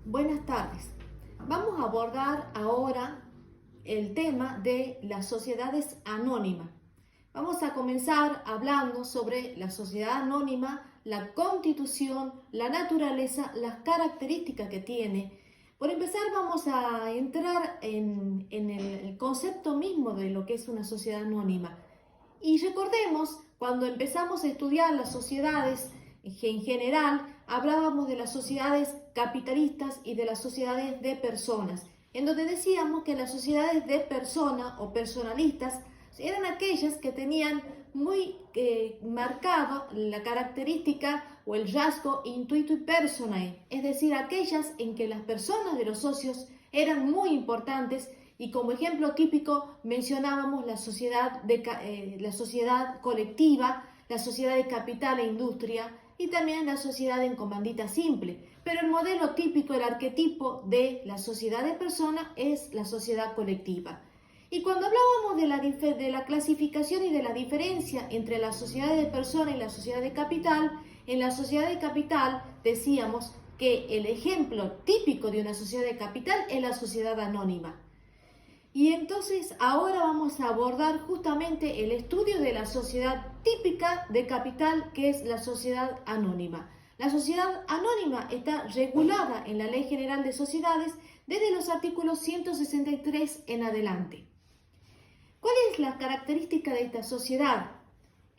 Buenas tardes. Vamos a abordar ahora el tema de las sociedades anónimas. Vamos a comenzar hablando sobre la sociedad anónima, la constitución, la naturaleza, las características que tiene. Por empezar, vamos a entrar en el concepto mismo de lo que es una sociedad anónima. Y recordemos, cuando empezamos a estudiar las sociedades en general, hablábamos de las sociedades capitalistas y de las sociedades de personas, en donde decíamos que las sociedades de persona o personalistas eran aquellas que tenían muy marcado la característica o el rasgo intuito y personae, es decir, aquellas en que las personas de los socios eran muy importantes. Y como ejemplo típico mencionábamos la sociedad colectiva, la sociedad de capital e industria y también la sociedad en comandita simple. Pero el modelo típico, el arquetipo de la sociedad de personas es la sociedad colectiva. Y cuando hablábamos de la clasificación y de la diferencia entre la sociedad de persona y la sociedad de capital, en la sociedad de capital decíamos que el ejemplo típico de una sociedad de capital es la sociedad anónima. Y entonces ahora vamos a abordar justamente el estudio de la sociedad típica de capital, que es la sociedad anónima. La sociedad anónima está regulada en la Ley General de Sociedades desde los artículos 163 en adelante. ¿Cuál es la característica de esta sociedad?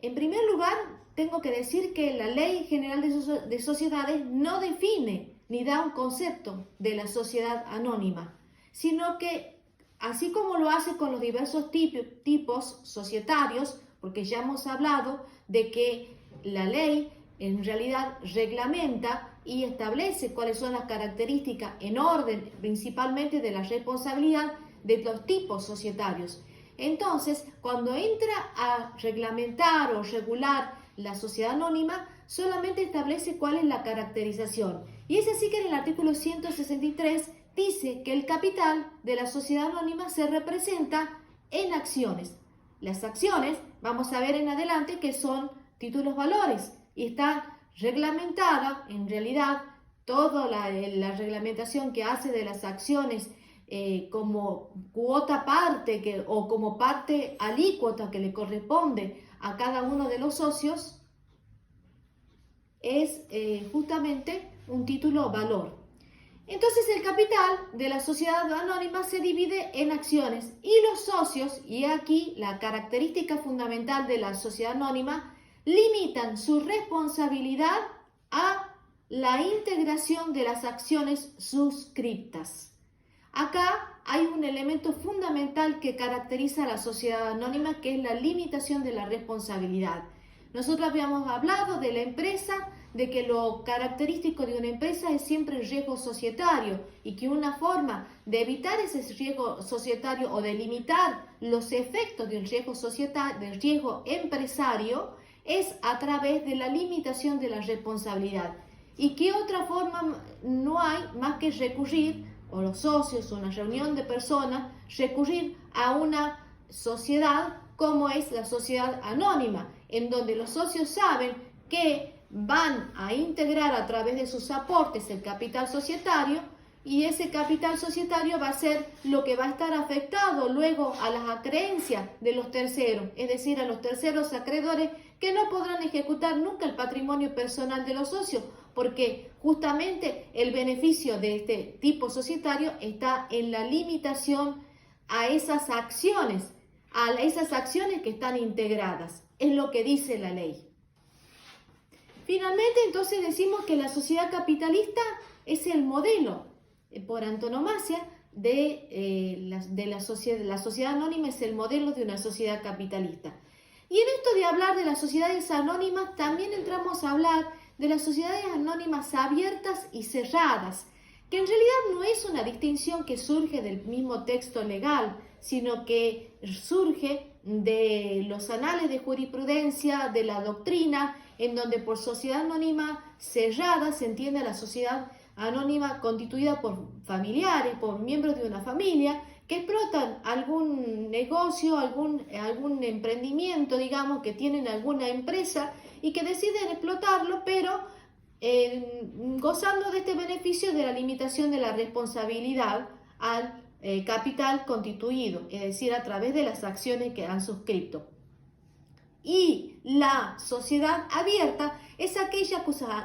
En primer lugar, tengo que decir que la Ley General de Sociedades no define ni da un concepto de la sociedad anónima, sino que así como lo hace con los diversos tipos societarios, porque ya hemos hablado de que la ley en realidad reglamenta y establece cuáles son las características en orden principalmente de la responsabilidad de los tipos societarios. Entonces, cuando entra a reglamentar o regular la sociedad anónima, solamente establece cuál es la caracterización. Y es así que en el artículo 163 dice que el capital de la sociedad anónima se representa en acciones. Las acciones, vamos a ver en adelante que son títulos valores y está reglamentada en realidad toda la reglamentación que hace de las acciones como cuota parte o como parte alícuota que le corresponde a cada uno de los socios es justamente un título valor. Entonces el capital de la sociedad anónima se divide en acciones y los socios, y aquí la característica fundamental de la sociedad anónima, limitan su responsabilidad a la integración de las acciones suscriptas. Acá hay un elemento fundamental que caracteriza a la sociedad anónima, que es la limitación de la responsabilidad. Nosotros habíamos hablado de la empresa, de que lo característico de una empresa es siempre el riesgo societario y que una forma de evitar ese riesgo societario o de limitar los efectos del riesgo societario, del riesgo empresario, es a través de la limitación de la responsabilidad. ¿Y qué otra forma no hay más que recurrir, o los socios, una reunión de personas, recurrir a una sociedad como es la sociedad anónima, en donde los socios saben que van a integrar a través de sus aportes el capital societario y ese capital societario va a ser lo que va a estar afectado luego a las acreencias de los terceros, es decir, a los terceros acreedores que no podrán ejecutar nunca el patrimonio personal de los socios, porque justamente el beneficio de este tipo societario está en la limitación a esas acciones que están integradas, es lo que dice la ley. Finalmente, entonces decimos que la sociedad capitalista es el modelo por antonomasia la sociedad anónima, es el modelo de una sociedad capitalista. Y en esto de hablar de las sociedades anónimas, también entramos a hablar de las sociedades anónimas abiertas y cerradas, que en realidad no es una distinción que surge del mismo texto legal, sino que surge de los anales de jurisprudencia, de la doctrina, en donde por sociedad anónima cerrada se entiende a la sociedad anónima constituida por familiares, por miembros de una familia, que explotan algún negocio, algún emprendimiento, digamos, que tienen alguna empresa y que deciden explotarlo, pero gozando de este beneficio de la limitación de la responsabilidad al capital constituido, es decir, a través de las acciones que han suscrito. Y la sociedad abierta es aquella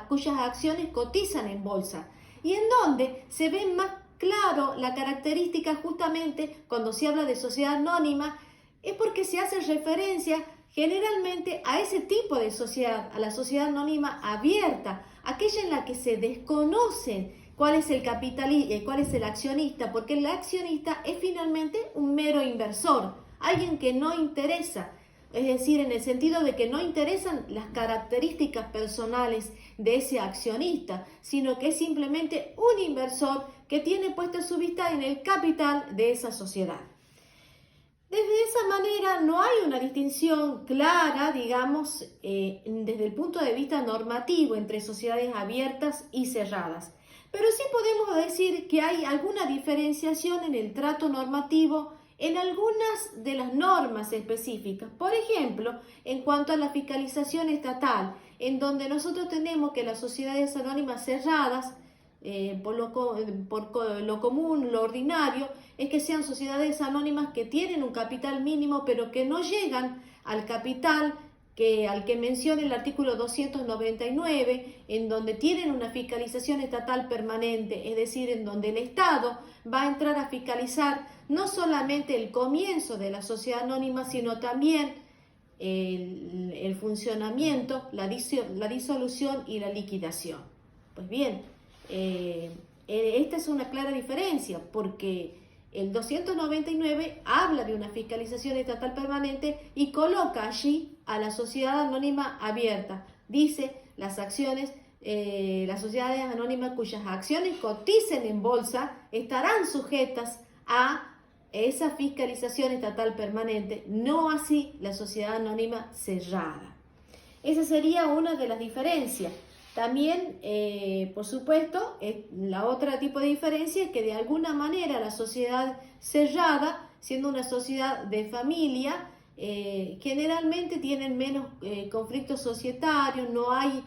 cuyas acciones cotizan en bolsa y en donde se ve más claro la característica justamente cuando se habla de sociedad anónima, es porque se hace referencia generalmente a ese tipo de sociedad, a la sociedad anónima abierta, aquella en la que se desconocen cuál es el capitalista y cuál es el accionista, porque el accionista es finalmente un mero inversor, alguien que no interesa. Es decir, en el sentido de que no interesan las características personales de ese accionista, sino que es simplemente un inversor que tiene puesta su vista en el capital de esa sociedad. Desde esa manera no hay una distinción clara, digamos, desde el punto de vista normativo entre sociedades abiertas y cerradas. Pero sí podemos decir que hay alguna diferenciación en el trato normativo en algunas de las normas específicas. Por ejemplo, en cuanto a la fiscalización estatal, en donde nosotros tenemos que las sociedades anónimas cerradas, por lo común, lo ordinario, es que sean sociedades anónimas que tienen un capital mínimo, pero que no llegan al capital al que menciona el artículo 299, en donde tienen una fiscalización estatal permanente, es decir, en donde el Estado va a entrar a fiscalizar no solamente el comienzo de la sociedad anónima, sino también el funcionamiento, la disolución y la liquidación. Pues bien, esta es una clara diferencia, porque el 299 habla de una fiscalización estatal permanente y coloca allí a la sociedad anónima abierta. Dice las sociedades anónimas cuyas acciones coticen en bolsa estarán sujetas a esa fiscalización estatal permanente, no así la sociedad anónima cerrada. Esa sería una de las diferencias. También, por supuesto, la otra tipo de diferencia es que de alguna manera la sociedad cerrada, siendo una sociedad de familia, generalmente tienen menos conflictos societarios, no hay,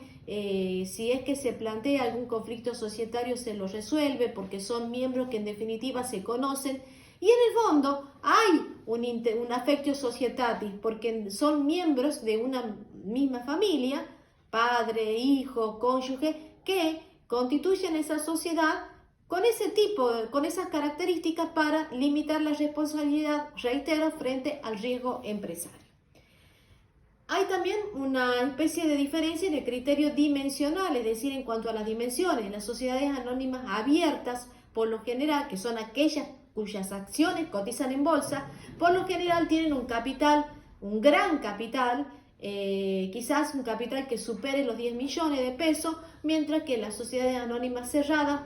si es que se plantea algún conflicto societario se lo resuelve porque son miembros que en definitiva se conocen y en el fondo hay un affectio societatis porque son miembros de una misma familia, padre, hijo, cónyuge, que constituyen esa sociedad con con esas características para limitar la responsabilidad, reitero, frente al riesgo empresario. Hay también una especie de diferencia en el criterio dimensional, es decir, en cuanto a las dimensiones. Las sociedades anónimas abiertas, por lo general, que son aquellas cuyas acciones cotizan en bolsa, por lo general tienen un capital, un gran capital, quizás un capital que supere los 10 millones de pesos, mientras que las sociedades anónimas cerradas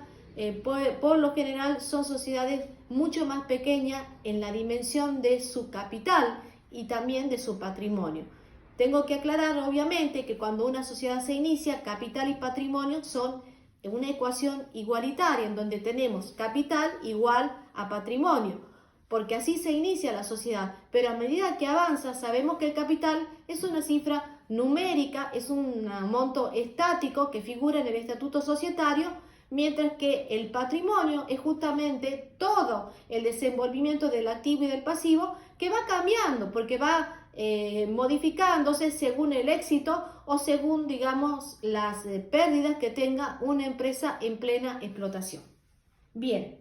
por lo general son sociedades mucho más pequeñas en la dimensión de su capital y también de su patrimonio. Tengo que aclarar obviamente que cuando una sociedad se inicia, capital y patrimonio son una ecuación igualitaria en donde tenemos capital igual a patrimonio, porque así se inicia la sociedad, pero a medida que avanza sabemos que el capital es una cifra numérica, es un monto estático que figura en el estatuto societario, mientras que el patrimonio es justamente todo el desenvolvimiento del activo y del pasivo que va cambiando, porque va modificándose según el éxito o según, digamos, las pérdidas que tenga una empresa en plena explotación. Bien.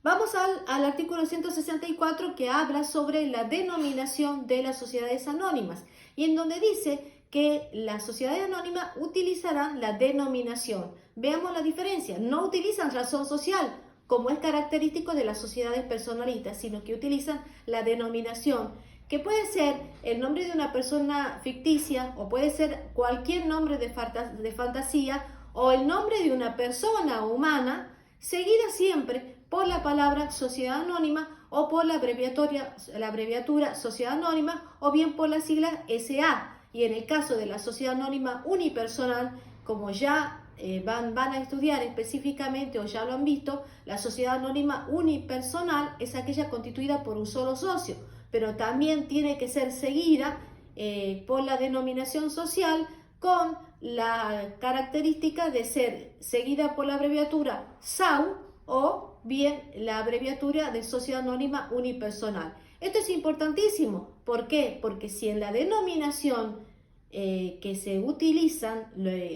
Vamos al artículo 164 que habla sobre la denominación de las sociedades anónimas y en donde dice que las sociedades anónimas utilizarán la denominación. Veamos la diferencia, no utilizan razón social como es característico de las sociedades personalistas, sino que utilizan la denominación, que puede ser el nombre de una persona ficticia o puede ser cualquier nombre de fantasía o el nombre de una persona humana, seguida siempre por la palabra sociedad anónima o por la abreviatura sociedad anónima o bien por la sigla SA. Y en el caso de la sociedad anónima unipersonal, como ya van a estudiar específicamente o ya lo han visto, la sociedad anónima unipersonal es aquella constituida por un solo socio, pero también tiene que ser seguida por la denominación social con la característica de ser seguida por la abreviatura SAU o bien la abreviatura de Sociedad Anónima Unipersonal. Esto es importantísimo. ¿Por qué? Porque si en la denominación que se utilizan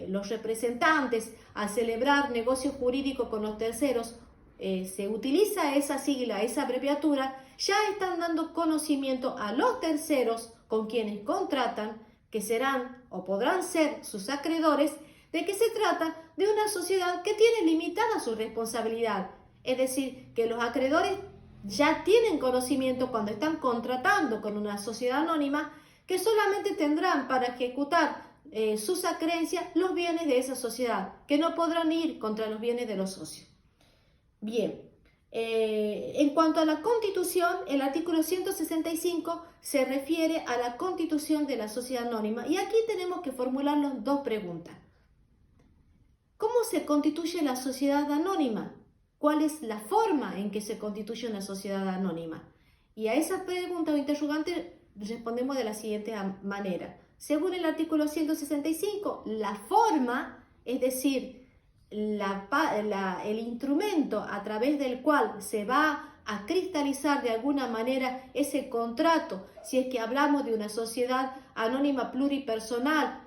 los representantes al celebrar negocios jurídicos con los terceros, se utiliza esa sigla, esa abreviatura, ya están dando conocimiento a los terceros con quienes contratan, que serán o podrán ser sus acreedores, de que se trata de una sociedad que tiene limitada su responsabilidad. Es decir, que los acreedores ya tienen conocimiento cuando están contratando con una sociedad anónima que solamente tendrán para ejecutar sus acreencias los bienes de esa sociedad, que no podrán ir contra los bienes de los socios. Bien, en cuanto a la Constitución, el artículo 165 se refiere a la constitución de la sociedad anónima y aquí tenemos que formularnos dos preguntas. ¿Cómo se constituye la sociedad anónima? ¿Cuál es la forma en que se constituye una sociedad anónima? Y a esa pregunta o interrogante respondemos de la siguiente manera. Según el artículo 165, la forma, es decir, el instrumento a través del cual se va a cristalizar de alguna manera ese contrato, si es que hablamos de una sociedad anónima pluripersonal,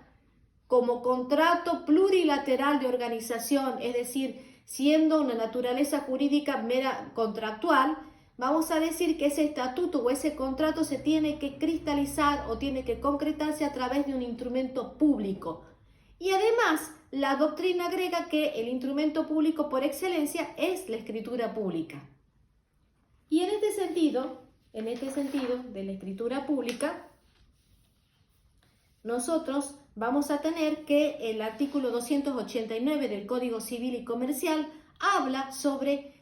como contrato plurilateral de organización, es decir, siendo una naturaleza jurídica mera contractual, vamos a decir que ese estatuto o ese contrato se tiene que cristalizar o tiene que concretarse a través de un instrumento público. Y además, la doctrina agrega que el instrumento público por excelencia es la escritura pública. Y en este sentido de la escritura pública, nosotros vamos a tener que el artículo 289 del Código Civil y Comercial habla sobre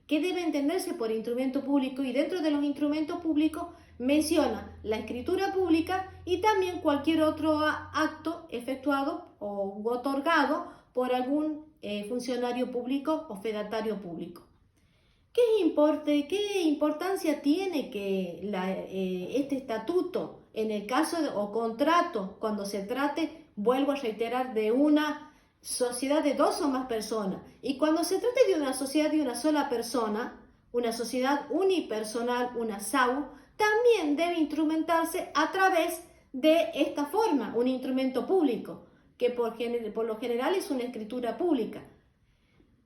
qué debe entenderse por instrumento público y dentro de los instrumentos públicos menciona la escritura pública y también cualquier otro acto efectuado o otorgado por algún funcionario público o fedatario público. ¿Qué importancia tiene que este estatuto en el caso o contrato cuando se trate, vuelvo a reiterar, de una sociedad de dos o más personas? Y cuando se trate de una sociedad de una sola persona, una sociedad unipersonal, una SAU, también debe instrumentarse a través de esta forma, un instrumento público, que por lo general es una escritura pública.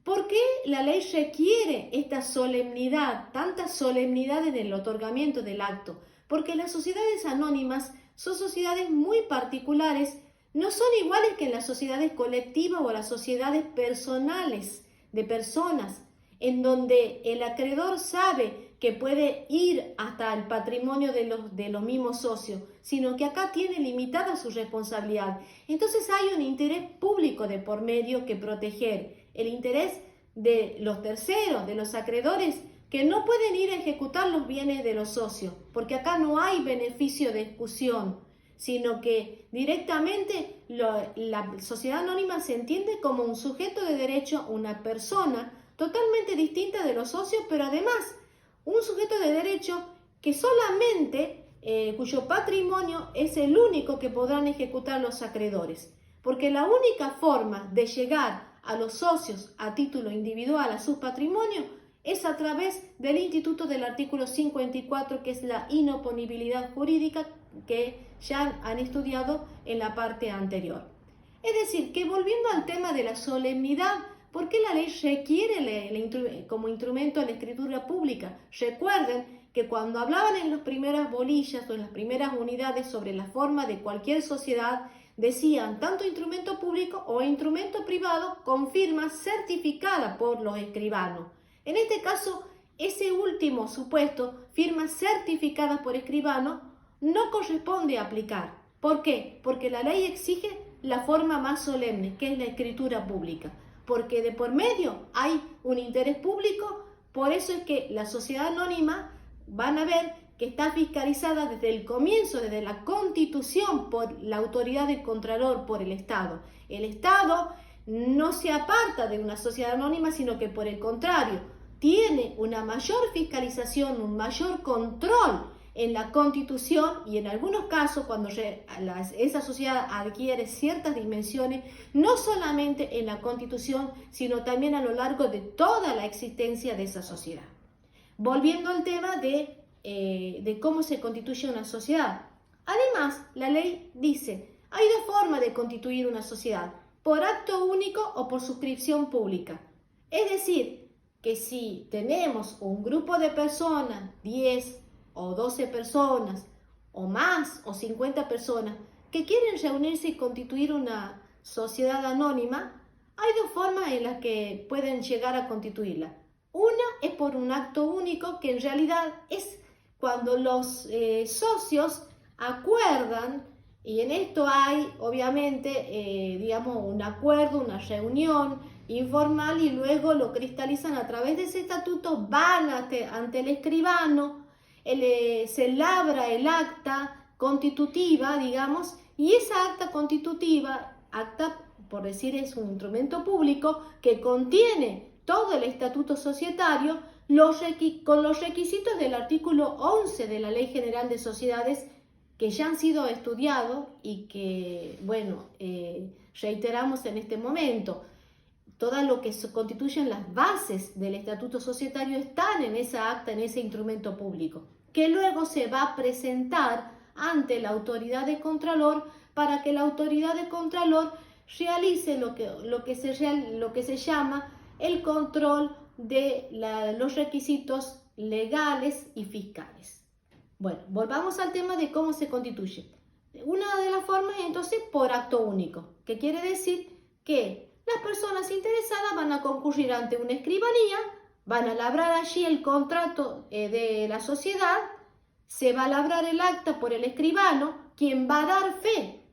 ¿Por qué la ley requiere esta solemnidad, tanta solemnidad en el otorgamiento del acto? Porque las sociedades anónimas son sociedades muy particulares, no son iguales que en las sociedades colectivas o las sociedades personales de personas, en donde el acreedor sabe que puede ir hasta el patrimonio de los mismos socios, sino que acá tiene limitada su responsabilidad. Entonces hay un interés público de por medio que proteger, el interés de los terceros, de los acreedores, que no pueden ir a ejecutar los bienes de los socios, porque acá no hay beneficio de exclusión, sino que directamente la sociedad anónima se entiende como un sujeto de derecho, una persona totalmente distinta de los socios, pero además un sujeto de derecho que solamente, cuyo patrimonio es el único que podrán ejecutar los acreedores. Porque la única forma de llegar a los socios a título individual, a su patrimonio, es a través del instituto del artículo 54, que es la inoponibilidad jurídica, que ya han estudiado en la parte anterior. Es decir, que volviendo al tema de la solemnidad, ¿por qué la ley requiere como instrumento la escritura pública? Recuerden que cuando hablaban en las primeras bolillas o en las primeras unidades sobre la forma de cualquier sociedad, decían tanto instrumento público o instrumento privado con firma certificada por los escribanos. En este caso, ese último supuesto, firma certificada por escribano, no corresponde aplicar. ¿Por qué? Porque la ley exige la forma más solemne, que es la escritura pública. Porque de por medio hay un interés público, por eso es que la sociedad anónima van a ver que está fiscalizada desde el comienzo, desde la Constitución, por la autoridad del Contralor, por el Estado. El Estado no se aparta de una sociedad anónima, sino que por el contrario, tiene una mayor fiscalización, un mayor control en la Constitución y en algunos casos cuando esa sociedad adquiere ciertas dimensiones, no solamente en la Constitución, sino también a lo largo de toda la existencia de esa sociedad. Volviendo al tema de cómo se constituye una sociedad. Además, la ley dice, hay dos formas de constituir una sociedad, por acto único o por suscripción pública. Es decir, que si tenemos un grupo de personas, 10 o 12 personas, o más, o 50 personas, que quieren reunirse y constituir una sociedad anónima, hay dos formas en las que pueden llegar a constituirla. Una es por un acto único, que en realidad es cuando los socios acuerdan, y en esto hay obviamente digamos un acuerdo, una reunión informal, y luego lo cristalizan a través de ese estatuto, van ante el escribano, se labra el acta constitutiva, digamos, y esa acta constitutiva, acta por decir es un instrumento público que contiene todo el estatuto societario, con los requisitos del artículo 11 de la Ley General de Sociedades, que ya han sido estudiados y que, bueno, reiteramos en este momento. Todo lo que constituyen las bases del estatuto societario están en esa acta, en ese instrumento público, que luego se va a presentar ante la autoridad de Contralor para que la autoridad de Contralor realice lo que se llama el control de los requisitos legales y fiscales. Bueno, volvamos al tema de cómo se constituye. Una de las formas es entonces por acto único, que quiere decir que las personas interesadas van a concurrir ante una escribanía, van a labrar allí el contrato de la sociedad, se va a labrar el acta por el escribano, quien va a dar fe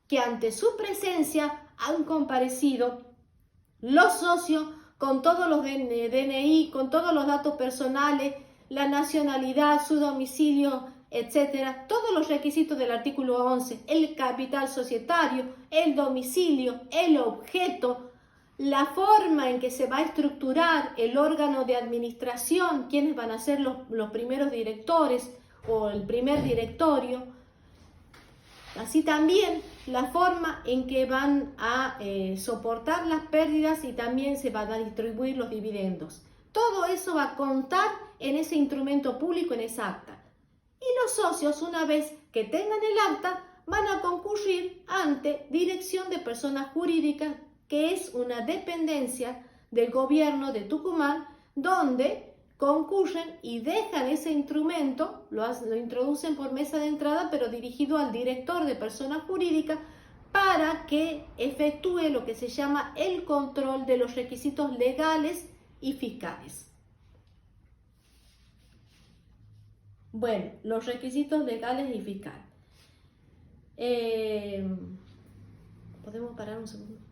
que ante su presencia han comparecido los socios con todos los DNI, con todos los datos personales, la nacionalidad, su domicilio, etcétera, todos los requisitos del artículo 11, el capital societario, el domicilio, el objeto, la forma en que se va a estructurar el órgano de administración, quiénes van a ser los primeros directores o el primer directorio, así también la forma en que van a soportar las pérdidas y también se van a distribuir los dividendos. Todo eso va a contar en ese instrumento público, en esa acta. Y los socios, una vez que tengan el acta, van a concurrir ante Dirección de Personas Jurídicas, que es una dependencia del gobierno de Tucumán, donde concurren y dejan ese instrumento, lo introducen por mesa de entrada, pero dirigido al director de Personas Jurídicas, para que efectúe lo que se llama el control de los requisitos legales y fiscales. Bueno, los requisitos legales y fiscales. ¿Podemos parar un segundo?